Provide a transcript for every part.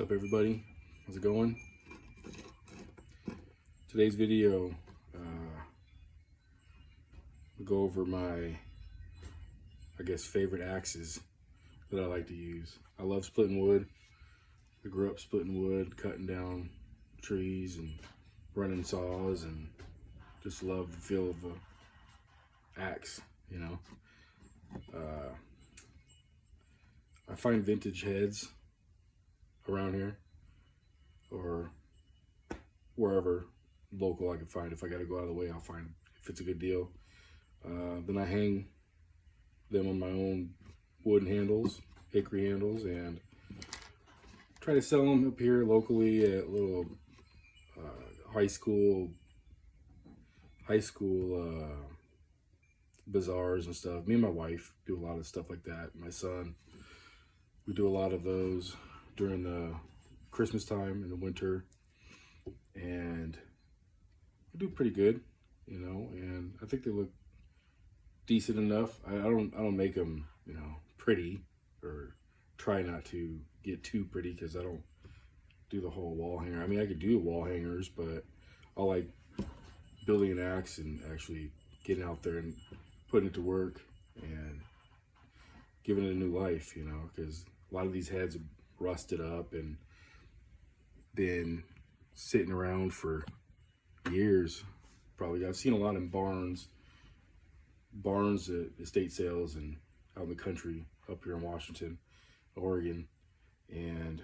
What's up, everybody? How's it going? Today's video, we'll go over my, favorite axes that I like to use. I love splitting wood. I grew up splitting wood, cutting down trees and running saws, and just love the feel of a axe, you know. I find vintage heads around here or wherever local I can find. If I gotta go out of the way, I'll find if it's a good deal. Then I hang them on my own wooden handles, hickory handles, and try to sell them up here locally at little high school bazaars and stuff. Me and my wife do a lot of stuff like that. My son, we do a lot of those during the Christmas time in the winter, and we do pretty good, you know. And I think they look decent enough. I don't make them, you know, pretty, or try not to get too pretty, because I don't do the whole wall hanger. I mean, I could do wall hangers, but I like building an axe and actually getting out there and putting it to work and giving it a new life, you know, because a lot of these heads have rusted up and been sitting around for years. Probably, I've seen a lot in barns at estate sales and out in the country up here in Washington, Oregon, and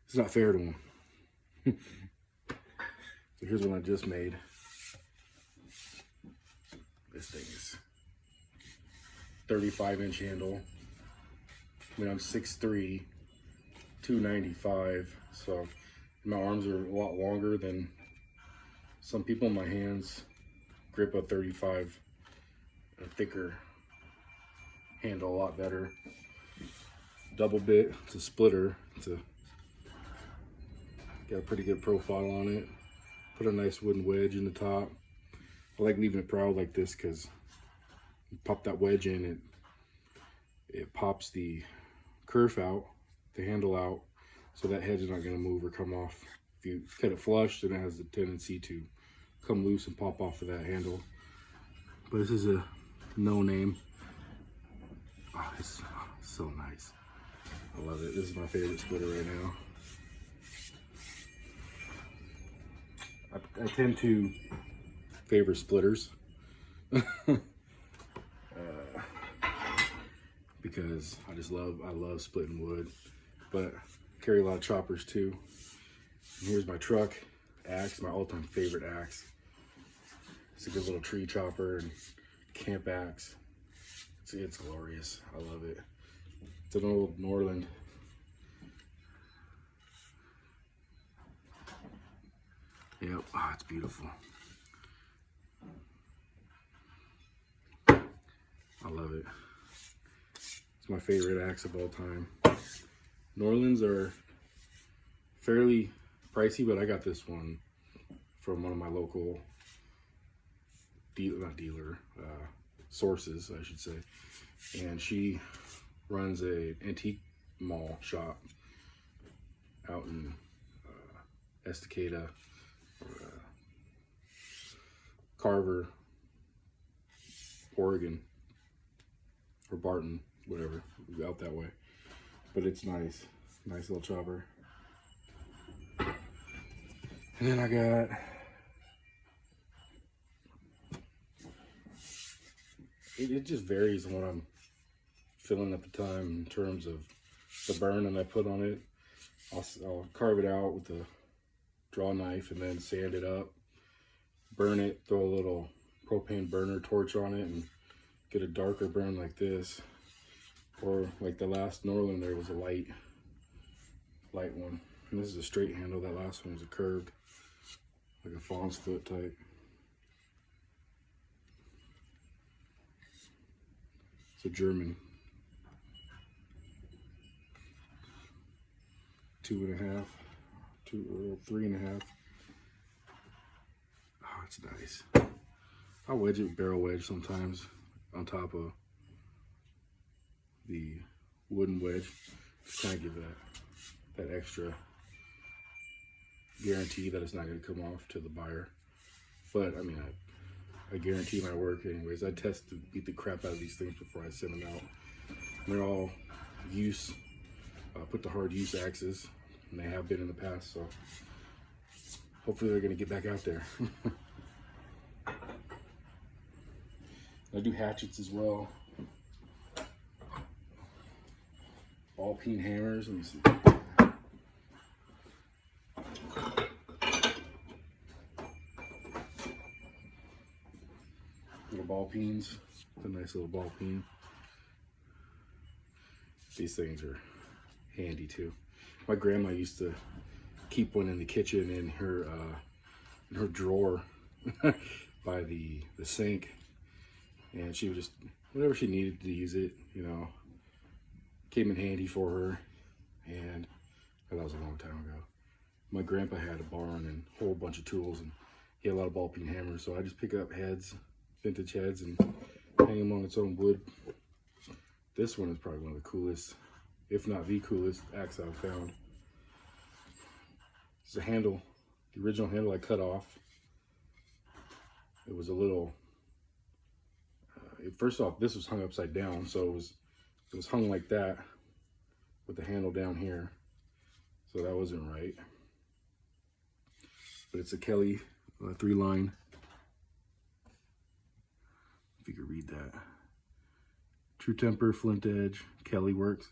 it's not fair to them. So here's one I just made. This thing is 35-inch handle. I mean, I'm 6'3", 295, so my arms are a lot longer than some people. My hands grip a 35, a thicker handle a lot better. Double bit, it's a splitter. Got a pretty good profile on it. Put a nice wooden wedge in the top. I like leaving it proud like this because you pop that wedge in, it pops the kerf out, the handle out, so that head's not going to move or come off. If you cut it flush, then it has the tendency to come loose and pop off of that handle. But this is a no name. Oh, it's so nice. I love it. This is my favorite splitter right now. I tend to favor splitters because I love splitting wood, but I carry a lot of choppers too. And here's my truck axe, my all-time favorite axe. It's a good little tree chopper and camp axe. It's glorious. I love it. It's an old Norland. Yep, oh, it's beautiful. I love it. It's my favorite axe of all time. Norlands are fairly pricey, but I got this one from one of my local sources, I should say. And she runs a antique mall shop out in Estacada, Carver, Oregon, or Barton, whatever, out that way. But it's nice little chopper. And then I got it just varies on what I'm feeling at the time in terms of the burn that I put on it. I'll carve it out with a draw knife and then sand it up, burn it, throw a little propane burner torch on it, and get a darker burn like this. Or like the last Norland, there was a light one. And this is a straight handle. That last one was a curved, like a fawn's foot type. It's a German 2.5, 3.5. Oh, it's nice. I'll wedge it with barrel wedge sometimes on top of the wooden wedge. Just kind of give that that extra guarantee that it's not going to come off to the buyer. But I mean, I guarantee my work anyways. I test to beat the crap out of these things before I send them out. And they're all use, put the hard use AXES, and they have been in the past, so hopefully they're going to get back out there. I do hatchets as well. Ball peen hammers, let me see. Little ball peens, a nice little ball peen. These things are handy too. My grandma used to keep one in the kitchen in her drawer by the sink, and she would just, whenever she needed to use it, you know, came in handy for her. And that was a long time ago. My grandpa had a barn and a whole bunch of tools, and he had a lot of ball peen hammers, so I just pick up heads, vintage heads, and hang them on its own wood. This one is probably one of the coolest, if not the coolest, axe I've found. It's a handle, the original handle I cut off. It was a little, first off, this was hung upside down, so it was hung like that with the handle down here, so that wasn't right. But it's a Kelly 3-line, if you could read that. True temper, flint edge, Kelly works.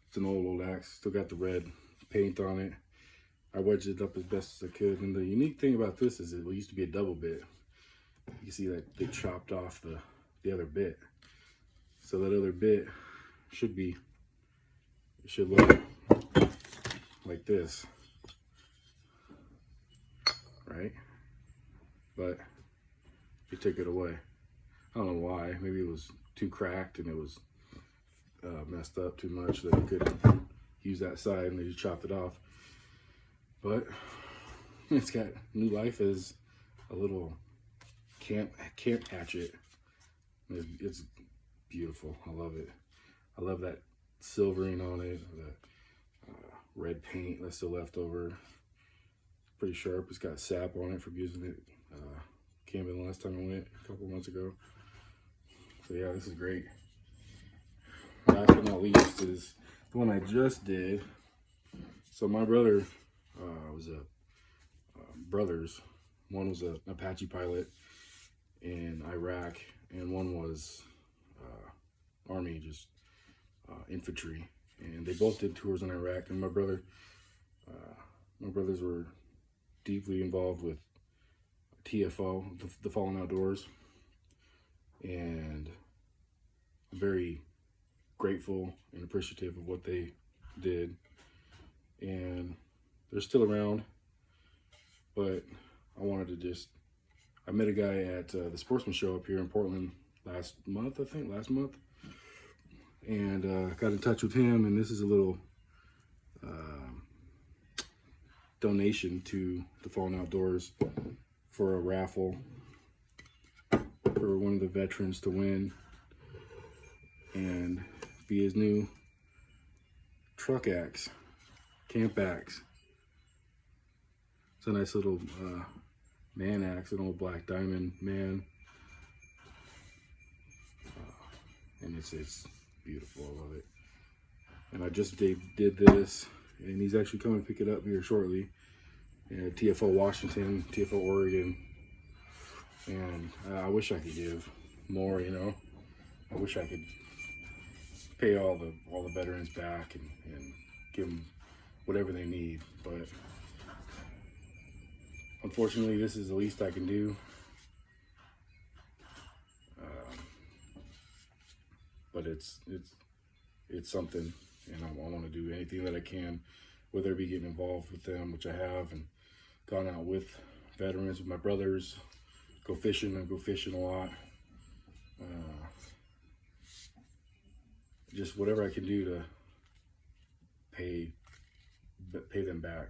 It's an old axe, still got the red paint on it. I wedged it up as best as I could, and the unique thing about this is it used to be a double bit. You see that they chopped off the other bit. So that other bit should look like this, right? But they took it away. I don't know why. Maybe it was too cracked and it was messed up too much that you couldn't use that side, and they just chopped it off. But it's got new life as a little camp hatchet. It's beautiful. I love it. I love that silvering on it, the red paint that's still left over. Pretty sharp. It's got sap on it from using it. Came in the last time I went a couple months ago. So yeah, this is great. Last but not least is the one I just did. So my brother was brothers. One was an Apache pilot in Iraq, and one was Army, just infantry. And they both did tours in Iraq. And my brothers were deeply involved with TFO, the Fallen Outdoors, and I'm very grateful and appreciative of what they did. And they're still around, but I wanted to just, I met a guy at the Sportsman Show up here in Portland last month, and got in touch with him, and this is a little donation to the Fallen Outdoors for a raffle for one of the veterans to win and be his new truck axe, camp axe. It's a nice little man axe, an old black diamond man, and it's beautiful. I love it. And I just did this, and he's actually coming to pick it up here shortly. TFO Washington, TFO Oregon, and I wish I could give more. You know, I wish I could pay all the veterans back and give them whatever they need, but unfortunately, this is the least I can do. But it's something, and I want to do anything that I can, whether it be getting involved with them, which I have, and gone out with veterans, with my brothers, go fishing. I go fishing a lot. Just whatever I can do to pay them back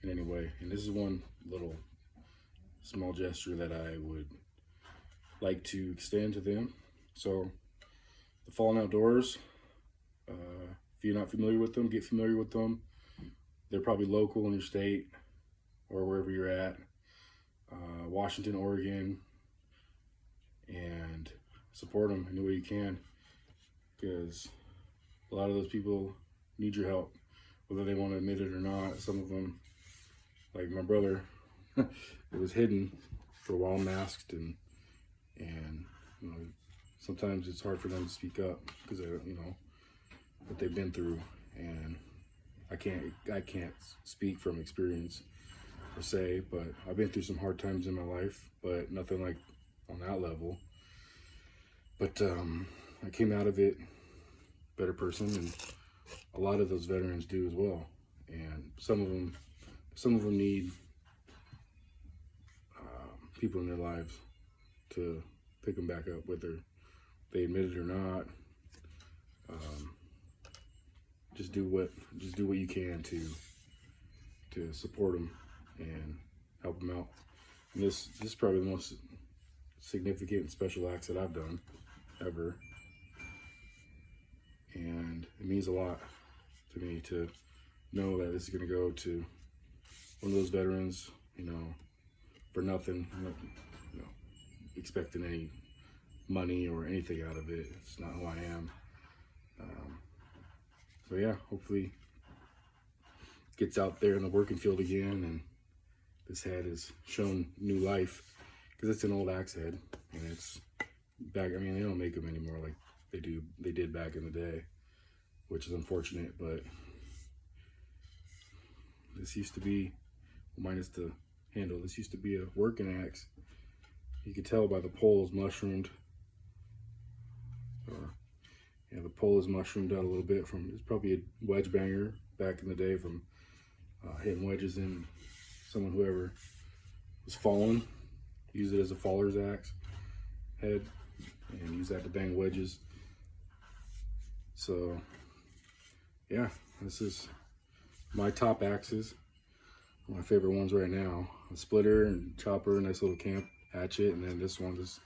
in any way. And this is one little small gesture that I would like to extend to them. So the Fallen Outdoors, if you're not familiar with them, get familiar with them. they're probably local in your state or wherever you're at, Washington, Oregon, and support them any way you can, because a lot of those people need your help, whether they want to admit it or not. Some of them, like my brother, it was hidden for a while, masked, and you know, sometimes it's hard for them to speak up because you know what they've been through, and I can't speak from experience per se, but I've been through some hard times in my life, but nothing like on that level. But I came out of it a better person, and a lot of those veterans do as well. And some of them need people in their lives to pick them back up, whether they admit it or not. Just do what you can to support them and help them out. And this is probably the most significant and special acts that I've done ever, and it means a lot to me to know that this is going to go to one of those veterans, you know, for nothing. I'm not, you know, expecting any money or anything out of it. It's not who I am. So yeah, hopefully it gets out there in the working field again, and this head has shown new life, because it's an old axe head, and it's back. I mean, they don't make them anymore like they did back in the day, which is unfortunate. But this used to be, minus the handle, this used to be a working axe. You could tell by the pole is mushroomed. Yeah, the pole is mushroomed out a little bit from, it's probably a wedge banger back in the day from hitting wedges in someone, whoever was falling, used it as a faller's axe head and use that to bang wedges. So yeah, this is my top axes, my favorite ones right now. A splitter and chopper, nice little camp hatchet, and then this one just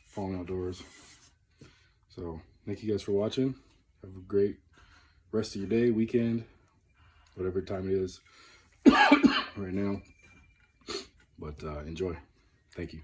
falling outdoors. So thank you guys for watching. Have a great rest of your day, weekend, whatever time it is right now. But enjoy. Thank you.